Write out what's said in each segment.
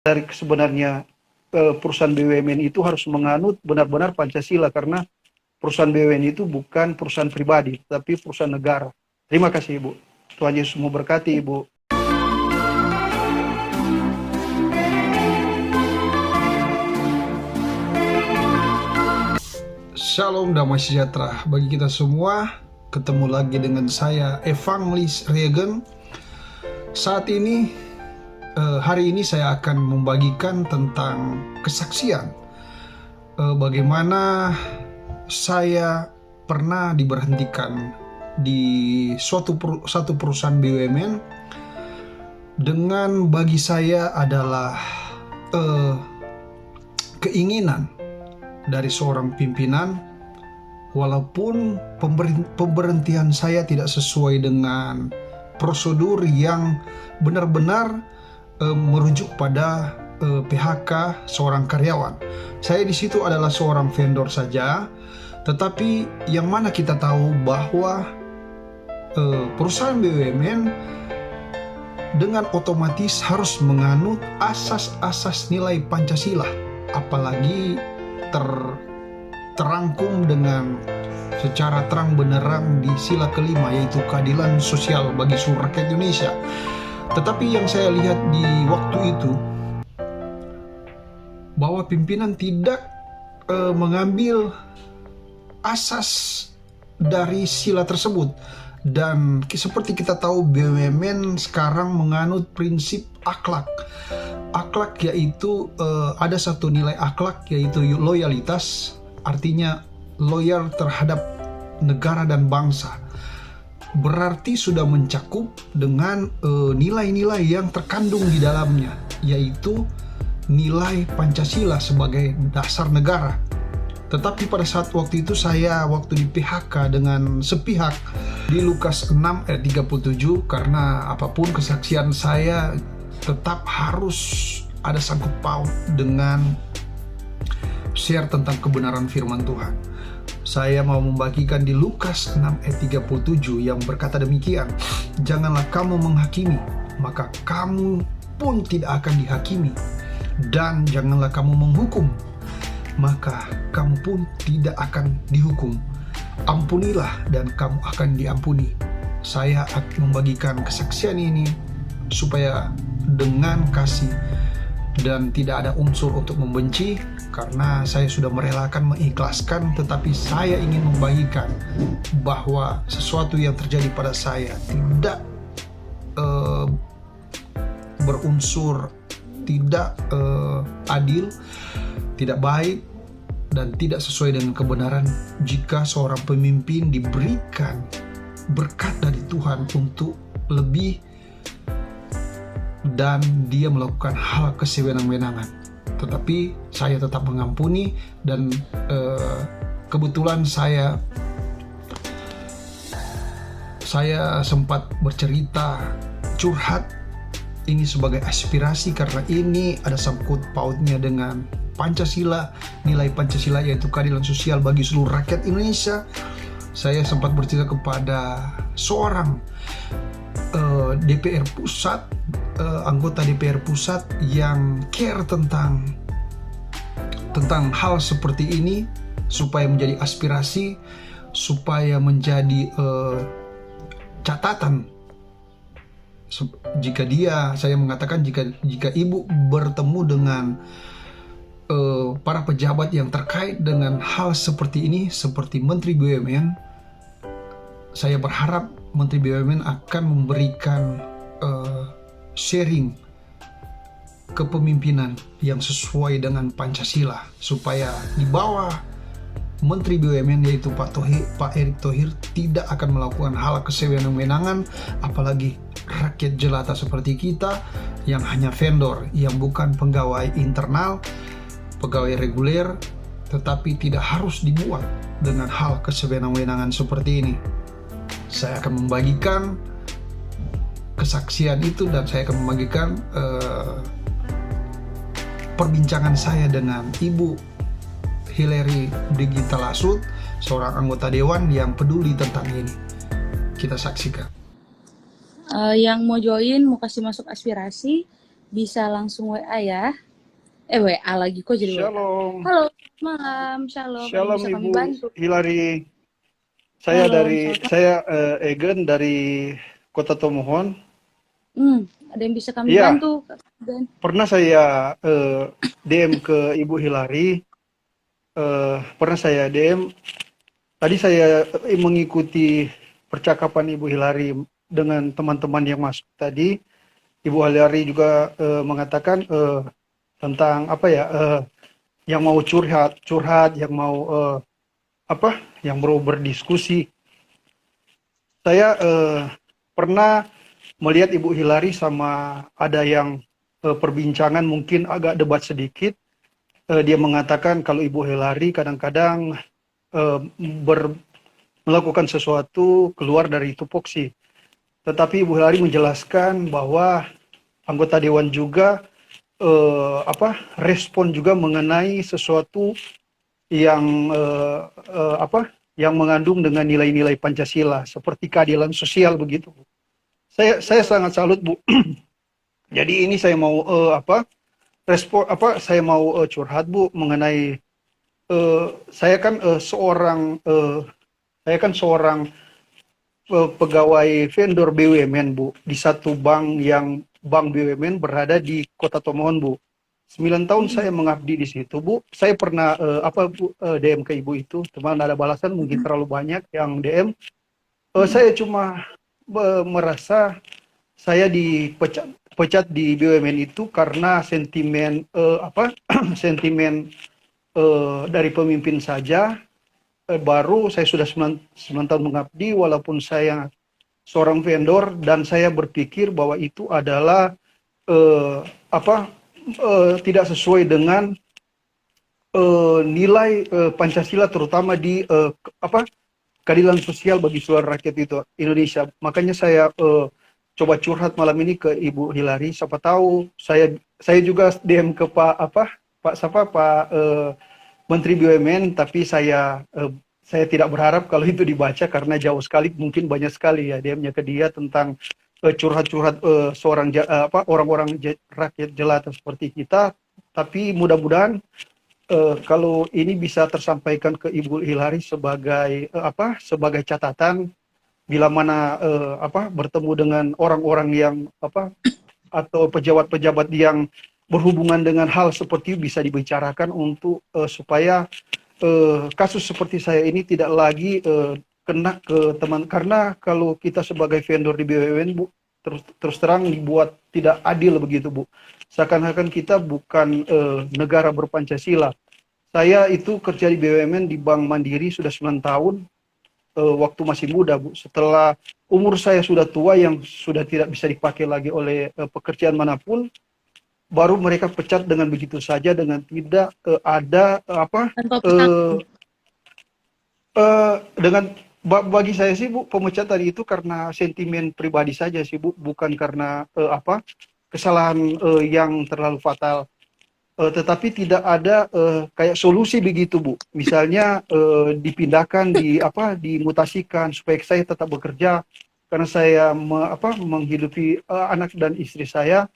dari sebenarnya perusahaan BUMN itu harus menganut benar-benar Pancasila, karena perusahaan BUMN itu bukan perusahaan pribadi, tapi perusahaan negara. Terima kasih Ibu. Tuhan Yesus memberkati Ibu. Shalom, damai sejahtera bagi kita semua. Ketemu lagi dengan saya, Evangelis Regen. Saat ini, hari ini saya akan membagikan tentang kesaksian. Bagaimana saya pernah diberhentikan di satu perusahaan BUMN dengan bagi saya adalah keinginan dari seorang pimpinan, walaupun pemberhentian saya tidak sesuai dengan prosedur yang benar-benar merujuk pada PHK seorang karyawan. Saya di situ adalah seorang vendor saja, tetapi yang mana kita tahu bahwa perusahaan BUMN dengan otomatis harus menganut asas-asas nilai Pancasila, apalagi terangkum dengan secara terang benderang di sila kelima, yaitu keadilan sosial bagi seluruh rakyat Indonesia. Tetapi yang saya lihat di waktu itu, bahwa pimpinan tidak mengambil asas dari sila tersebut. Dan seperti kita tahu, BUMN sekarang menganut prinsip akhlak. Akhlak yaitu ada satu nilai akhlak, yaitu loyalitas, artinya loyal terhadap negara dan bangsa. Berarti sudah mencakup dengan nilai-nilai yang terkandung di dalamnya, yaitu nilai Pancasila sebagai dasar negara. Tetapi pada saat waktu itu saya waktu di PHK dengan sepihak di Lukas 6 ayat 37, karena apapun kesaksian saya tetap harus ada sangkut paut dengan share tentang kebenaran firman Tuhan. Saya mau membagikan di Lukas 6 ayat 37 yang berkata demikian, "Janganlah kamu menghakimi, maka kamu pun tidak akan dihakimi. Dan janganlah kamu menghukum, maka kamu pun tidak akan dihukum. Ampunilah dan kamu akan diampuni." Saya akan membagikan kesaksian ini supaya dengan kasih dan tidak ada unsur untuk membenci, karena saya sudah merelakan mengikhlaskan, tetapi saya ingin membagikan bahwa sesuatu yang terjadi pada saya tidak berunsur tidak adil, tidak baik, dan tidak sesuai dengan kebenaran jika seorang pemimpin diberikan berkat dari Tuhan untuk lebih dan dia melakukan hal kesewenang-wenangan. Tetapi saya tetap mengampuni, dan kebetulan saya sempat bercerita, curhat ini sebagai aspirasi, karena ini ada sangkut pautnya dengan Pancasila, nilai Pancasila yaitu keadilan sosial bagi seluruh rakyat Indonesia. Saya sempat bercerita kepada seorang DPR pusat, anggota DPR pusat yang care tentang hal seperti ini, supaya menjadi aspirasi, supaya menjadi catatan. Saya mengatakan jika ibu bertemu dengan para pejabat yang terkait dengan hal seperti ini, seperti Menteri BUMN, saya berharap Menteri BUMN akan memberikan sharing kepemimpinan yang sesuai dengan Pancasila, supaya di bawah Menteri BUMN yaitu Pak Erick Thohir tidak akan melakukan hal kesewenang-wenangan, apalagi rakyat jelata seperti kita yang hanya vendor, yang bukan pegawai internal, pegawai reguler, tetapi tidak harus dibuat dengan hal kesewenang-wenangan seperti ini. Saya akan membagikan kesaksian itu, dan saya akan membagikan perbincangan saya dengan Ibu Hillary Brigita Lasut, seorang anggota dewan yang peduli tentang ini. Kita saksikan. Yang mau join, mau kasih masuk aspirasi, bisa langsung WA ya. WA lagi kok jadi WA. Shalom. Halo, selamat malam. Shalom. Ada yang Shalom bisa kami Ibu bantu? Hilary. Saya Shalom, dari selamat malam. saya Egen dari Kota Tomohon. Ada yang bisa kami Iya, bantu, Kak Sugan? pernah saya DM ke Ibu Hilary. Pernah saya DM. Tadi saya mengikuti percakapan Ibu Hilary dengan teman-teman yang masuk tadi. Ibu Hilary juga mengatakan tentang apa ya, yang mau curhat, yang mau yang mau berdiskusi. Saya pernah melihat Ibu Hilary sama ada yang perbincangan mungkin agak debat sedikit. Dia mengatakan kalau Ibu Hilary kadang-kadang melakukan sesuatu keluar dari tupoksi. Tetapi Ibu Hilary menjelaskan bahwa anggota dewan juga respon juga mengenai sesuatu yang yang mengandung dengan nilai-nilai Pancasila seperti keadilan sosial begitu. Saya sangat salut, Bu. Jadi ini saya mau saya mau curhat, Bu, mengenai saya kan seorang pegawai vendor BUMN, Bu, di satu bank BUMN berada di Kota Tomohon, Bu. 9 tahun saya mengabdi di situ, Bu. Saya pernah DM ke Ibu itu, teman ada balasan mungkin terlalu banyak yang DM. Saya cuma merasa saya dipecat di BUMN itu karena sentimen sentimen dari pemimpin saja. Baru saya sudah 9 tahun mengabdi, walaupun saya seorang vendor, dan saya berpikir bahwa itu adalah tidak sesuai dengan nilai Pancasila, terutama di keadilan sosial bagi seluruh rakyat itu Indonesia. Makanya saya coba curhat malam ini ke Ibu Hilary. Siapa tahu saya juga DM ke Pak Menteri BUMN, tapi saya tidak berharap kalau itu dibaca karena jauh sekali, mungkin banyak sekali ya DM-nya ke dia tentang curhat-curhat seorang orang-orang rakyat jelata seperti kita. Tapi mudah-mudahan kalau ini bisa tersampaikan ke Ibu Hilary sebagai sebagai catatan bila mana bertemu dengan orang-orang yang atau pejabat-pejabat yang berhubungan dengan hal seperti itu bisa dibicarakan untuk supaya kasus seperti saya ini tidak lagi kena ke teman, karena kalau kita sebagai vendor di BUMN, Bu, terus terang dibuat tidak adil begitu, Bu. Seakan-akan kita bukan negara berpancasila. Saya itu kerja di BUMN di Bank Mandiri sudah 9 tahun, waktu masih muda, Bu. Setelah umur saya sudah tua yang sudah tidak bisa dipakai lagi oleh pekerjaan manapun, baru mereka pecat dengan begitu saja, dengan tidak ada dengan bagi saya sih, Bu, pemecatan itu karena sentimen pribadi saja sih, Bu, bukan karena kesalahan yang terlalu fatal. Tetapi tidak ada kayak solusi begitu, Bu. Misalnya dipindahkan, dimutasikan supaya saya tetap bekerja karena saya menghidupi anak dan istri saya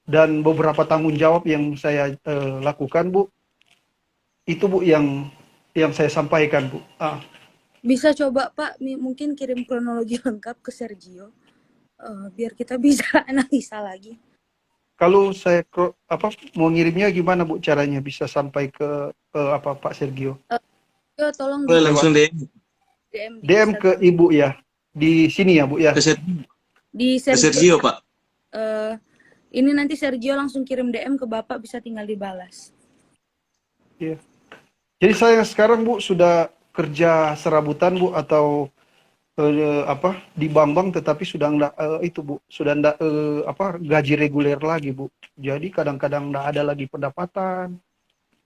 dan beberapa tanggung jawab yang saya lakukan, Bu. Itu, Bu, yang saya sampaikan, Bu. Bisa coba Pak mungkin kirim kronologi lengkap ke Sergio biar kita bisa analisa lagi. Kalau saya mau ngirimnya gimana, Bu, caranya bisa sampai ke Pak Sergio? Yo, tolong langsung DM ke Ibu ya. Di sini ya, Bu, ya. Di Sergio, Pak. Ini nanti Sergio langsung kirim DM ke Bapak, bisa tinggal dibalas. Iya. Jadi saya sekarang, Bu, sudah kerja serabutan, Bu, atau di bank-bank, tetapi sudah enggak Bu, sudah enggak gaji reguler lagi, Bu. Jadi kadang-kadang enggak ada lagi pendapatan.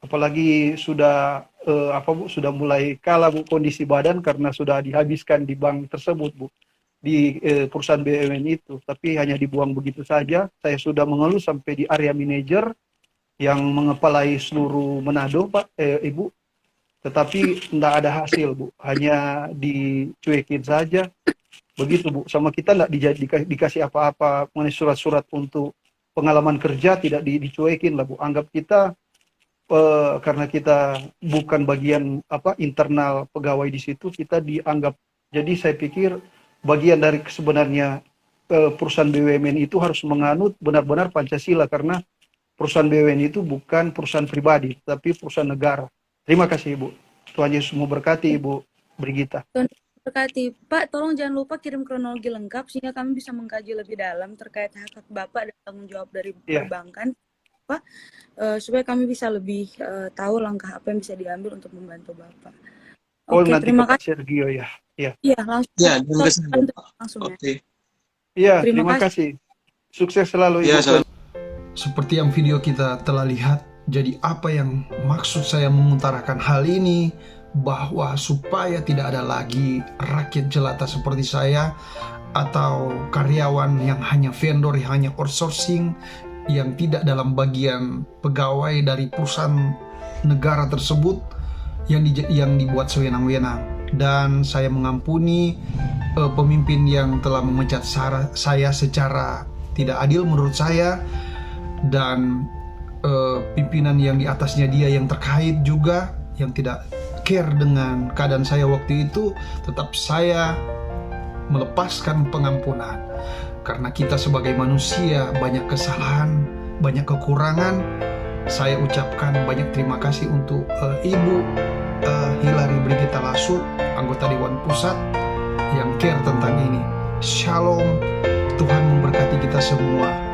Apalagi sudah Bu, sudah mulai kalah, Bu, kondisi badan karena sudah dihabiskan di bank tersebut, Bu. Di perusahaan BUMN itu, tapi hanya dibuang begitu saja. Saya sudah mengeluh sampai di area manajer yang mengepalai seluruh Manado, Pak, Ibu, tetapi tidak ada hasil, Bu, hanya dicuekin saja begitu, Bu. Sama kita tidak dikasih apa-apa mengenai surat-surat untuk pengalaman kerja tidak dicuekin lah Bu. Anggap kita karena kita bukan bagian internal pegawai di situ, kita dianggap. Jadi saya pikir bagian dari sebenarnya perusahaan BUMN itu harus menganut benar-benar Pancasila, karena perusahaan BUMN itu bukan perusahaan pribadi tapi perusahaan negara. Terima kasih Ibu. Tuhan Yesus memberkati Ibu Brigita. Tuhan berkati. Pak, tolong jangan lupa kirim kronologi lengkap sehingga kami bisa mengkaji lebih dalam terkait hak Bapak dan tanggung jawab dari perbankan, Pak, supaya kami bisa lebih tahu langkah apa yang bisa diambil untuk membantu Bapak. Oke, nanti terima Pak kasih. Sergio ya. Iya, langsung. Ya, terima kasih Bapak. Langsung ya. Oke. Iya, Terima terima kasih. Sukses selalu Ya, Ibu. Seperti yang video kita telah lihat, jadi apa yang maksud saya mengutarakan hal ini, bahwa supaya tidak ada lagi rakyat jelata seperti saya atau karyawan yang hanya vendor, yang hanya outsourcing, yang tidak dalam bagian pegawai dari perusahaan negara tersebut yang dibuat sewenang-wenang. Dan saya mengampuni pemimpin yang telah memecat saya secara tidak adil menurut saya, dan pimpinan yang di atasnya dia yang terkait juga yang tidak care dengan keadaan saya waktu itu. Tetap saya melepaskan pengampunan, karena kita sebagai manusia banyak kesalahan, banyak kekurangan. Saya ucapkan banyak terima kasih untuk Ibu Hilary Brigita Lasut, anggota Dewan Pusat yang care tentang ini. Shalom, Tuhan memberkati kita semua.